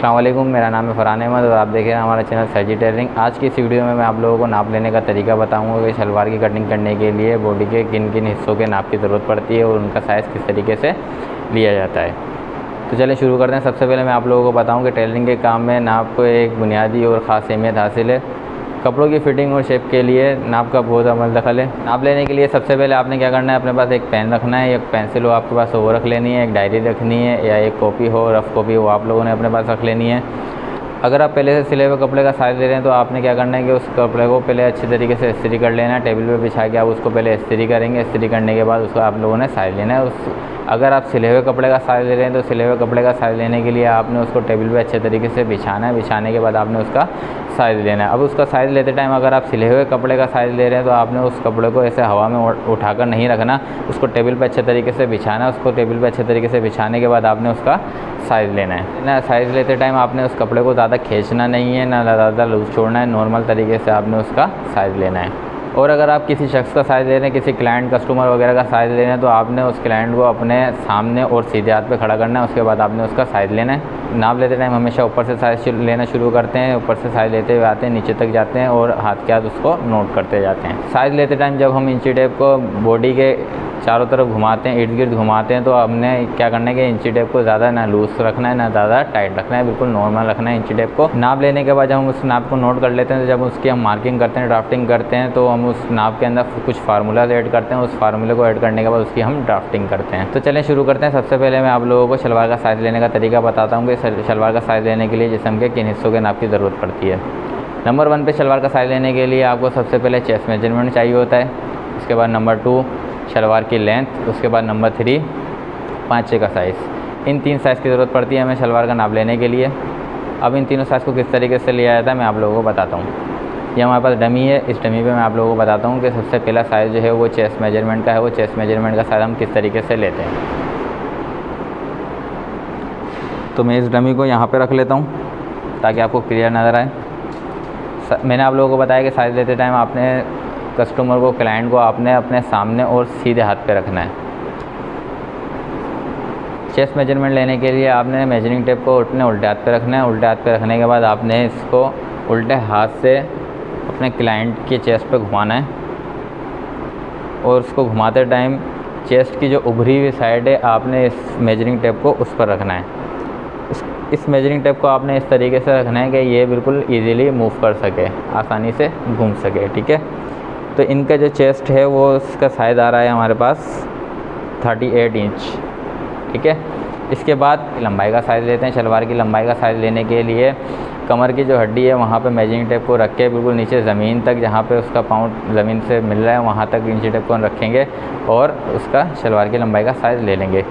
अस्सलाम वालेकुम, मेरा नाम है फरहान अहमद और आप देख रहे हैं हमारा चैनल सरजी टेलरिंग। आज की इस वीडियो में मैं आप लोगों को नाप लेने का तरीका बताऊंगा कि शलवार की कटिंग करने के लिए बॉडी के किन किन हिस्सों के नाप की ज़रूरत पड़ती है और उनका साइज़ किस तरीके से लिया जाता है। तो चलिए शुरू करते हैं। सबसे पहले मैं आप लोगों को बताऊँ कि टेलरिंग के काम में नाप को एक बुनियादी और ख़ास अहमियत हासिल है। कपड़ों की फ़िटिंग और शेप के लिए नाप का बहुत अमल दखल है। नाप लेने के लिए सबसे पहले आपने क्या करना है, अपने पास एक पेन रखना है, एक पेंसिल हो आपके पास वो रख लेनी है, एक डायरी रखनी है या एक कॉपी हो, रफ़ कॉपी हो आप लोगों ने अपने पास रख लेनी है। अगर आप पहले से सिले हुए कपड़े का साइज़ ले रहे हैं तो आपने क्या करना है कि उस कपड़े को पहले अच्छी तरीके से इस्त्री कर लेना है। टेबल पे बिछा के आप उसको पहले इस्त्री करेंगे। इस्त्री करने के बाद उसको आप लोगों ने साइज़ लेना है। अगर आप सिले हुए कपड़े का साइज़ ले रहे हैं तो सिले हुए कपड़े का साइज़ लेने के लिए आपने उसको टेबल पे अच्छे तरीके से बिछाना है। बिछाने के बाद आपने उसका साइज़ लेना है। अब उसका साइज़ लेते टाइम अगर आप सिले हुए कपड़े का साइज़ ले रहे हैं तो आपने उस कपड़े को ऐसे हवा में उठाकर नहीं रखना, उसको टेबल पे अच्छे तरीके से बिछाना है। उसको टेबल पे अच्छे तरीके से बिछाने के बाद आपने उसका साइज़ लेना है ना। साइज़ लेते टाइम आपने उस कपड़े को ज़्यादा खींचना नहीं है, ना ज़्यादा लूज़ छोड़ना है। नॉर्मल तरीके से आपने उसका साइज़ लेना है। और अगर आप किसी शख्स का साइज़ ले रहे हैं, किसी क्लाइंट कस्टमर वगैरह का साइज़ ले रहे हैं तो आपने उस क्लाइंट को अपने सामने और सीधे हाथ पे खड़ा करना है। उसके बाद आपने उसका साइज़ लेना है। नाप लेते टाइम हमेशा ऊपर से साइज़ लेना शुरू करते हैं, ऊपर से साइज़ लेते हुए आते हैं, नीचे तक जाते हैं और हाथ के हाथ उसको नोट करते जाते हैं। साइज़ लेते टाइम जब हम इंची टेप को बॉडी के चारों तरफ घुमाते हैं, इर्द गिर्द घुमाते हैं, तो हमने क्या करना है कि इंची टेप को ज़्यादा ना लूज़ रखना है ना ज़्यादा टाइट रखना है, बिल्कुल नॉर्मल रखना है इंची टेप को। नाप लेने के बाद जब हम उस नाप को नोट कर लेते हैं तो जब उसकी हम मार्किंग करते हैं, ड्राफ्टिंग करते हैं, तो हम उस नाप के अंदर कुछ फार्मूलाज ऐड करते हैं। उस फार्मूले को ऐड करने के बाद उसकी हम ड्राफ्टिंग करते हैं। तो चलें शुरू करते हैं। सबसे पहले मैं आप लोगों को शलवार का साइज़ लेने का तरीका बताता हूँ कि शलवार का साइज़ लेने के लिए जिस्म के किन हिस्सों के नाप की ज़रूरत पड़ती है। नंबर 1 पे शलवार का साइज़ लेने के लिए आपको सबसे पहले चेस्ट मेजरमेंट चाहिए होता है। उसके बाद नंबर 2 शलवार की लेंथ, उसके बाद नंबर 3 पाँचे का साइज़। इन 3 साइज़ की ज़रूरत पड़ती है हमें शलवार का नाप लेने के लिए। अब इन तीनों साइज़ को किस तरीके से लिया जाता है मैं आप लोगों को बताता हूँ। ये हमारे पास डमी है। इस डमी पे मैं आप लोगों को बताता हूँ कि सबसे पहला साइज़ जो है वो चेस्ट मेजरमेंट का है। वो चेस्ट मेजरमेंट का साइज़ हम किस तरीके से लेते हैं। तो मैं इस डमी को यहाँ पे रख लेता हूँ ताकि आपको क्लियर नज़र आए। मैंने आप लोगों को बताया कि साइज़ लेते टाइम आपने कस्टमर को, क्लाइंट को आपने अपने सामने और सीधे हाथ पे रखना है। चेस्ट मेजरमेंट लेने के लिए आपने मेजरिंग टेप को उल्टे हाथ पे रखना है। उल्टे हाथ पे रखने के बाद आपने इसको उल्टे हाथ से अपने क्लाइंट के चेस्ट पे घुमाना है और उसको घुमाते टाइम चेस्ट की जो उभरी हुई साइड है आपने इस मेजरिंग टेप को उस पर रखना है। इस मेजरिंग टेप को आपने इस तरीके से रखना है कि ये बिल्कुल इजीली मूव कर सके, आसानी से घूम सके। ठीक है, तो इनका जो चेस्ट है वो इसका साइज़ आ रहा है हमारे पास 38 इंच। ठीक है, इसके बाद लंबाई का साइज़ लेते हैं। शलवार की लंबाई का साइज़ लेने के लिए कमर की जो हड्डी है वहाँ पे मेजरिंग टेप को रख के बिल्कुल नीचे ज़मीन तक, जहाँ पे उसका पाँव ज़मीन से मिल रहा है वहाँ तक इंची टेप को रखेंगे और उसका शलवार की लंबाई का साइज़ ले लेंगे।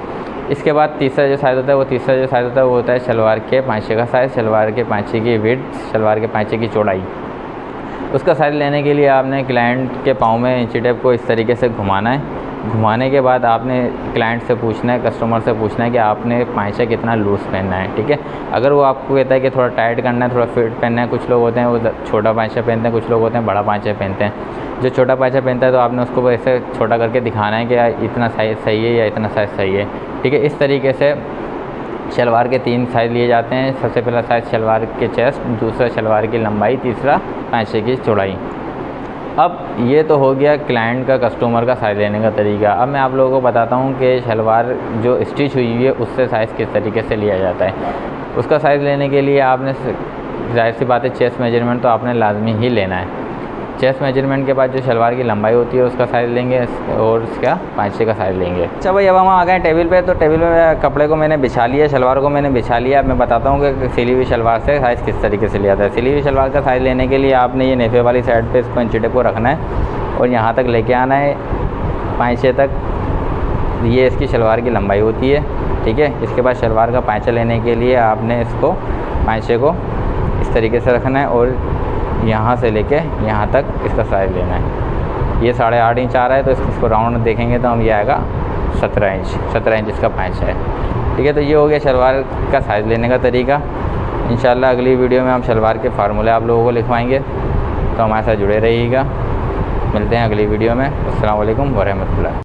इसके बाद तीसरा जो साइज़ होता है वो होता है शलवार के पाँचे का साइज़। शलवार के पाँचे की विड्थ, शलवार के पाँचे की चौड़ाई। उसका साइज़ लेने के लिए आपने क्लाइंट के पाँव में इंची टेप को इस तरीके से घुमाना है। घुमाने के बाद आपने क्लाइंट से पूछना है, कस्टमर से पूछना है कि आपने पाँचा कितना लूज़ पहनना है। ठीक है, अगर वो आपको कहता है कि थोड़ा टाइट करना है, थोड़ा फिट पहनना है, कुछ लोग होते हैं वो छोटा पाँचा पहनते हैं, कुछ लोग होते हैं बड़ा पाँचा पहनते हैं। जो छोटा पाँचा पहनता है तो आपने उसको ऐसे छोटा करके दिखाना है कि इतना साइज़ सही है या इतना साइज़ सही है। ठीक है, इस तरीके से शलवार के 3 साइज़ लिए जाते हैं। सबसे पहला साइज़ शलवार के चेस्ट, दूसरा शलवार की लंबाई, तीसरा पाँचे की चौड़ाई। अब ये तो हो गया क्लाइंट का, कस्टमर का साइज़ लेने का तरीका। अब मैं आप लोगों को बताता हूँ कि शलवार जो स्टिच हुई है उससे साइज़ किस तरीके से लिया जाता है। उसका साइज़ लेने के लिए आपने जाहिर सी बात है चेस्ट मेजरमेंट तो आपने लाजमी ही लेना है। चेस्ट मेजरमेंट के बाद जो शलवार की लंबाई होती है उसका साइज़ लेंगे और उसका पाँचे का साइज़ लेंगे। अच्छा भाई, अब हम आ गए टेबल पे। तो टेबल पे कपड़े को मैंने बिछा लिया, शलवार को मैंने बिछा लिया। अब मैं बताता हूँ कि सिली हुई शलवार से साइज़ किस तरीके से लिया जाता है। सिली हुई शलवार का साइज़ लेने के लिए आपने ये नेफे वाली साइड पे इसको इंची टेप को रखना है और यहाँ तक लेके आना है पाँचे तक। ये इसकी शलवार की लंबाई होती है। ठीक है, इसके बाद शलवार का पाँचा लेने के लिए आपने इसको पाँचे को इस तरीके से रखना है और यहाँ से लेके यहाँ तक इसका साइज़ लेना है। ये 8.5 इंच आ रहा है तो इसको राउंड देखेंगे तो हम ये आएगा 17 इंच इसका पाँचा है। ठीक है, तो ये हो गया शलवार का साइज़ लेने का तरीका। इंशाल्लाह अगली वीडियो में हम शलवार के फार्मूले आप लोगों को लिखवाएंगे, तो हमारे साथ जुड़े रहिएगा। मिलते हैं अगली वीडियो में। अस्सलाम वालेकुम व रहमतुल्लाह।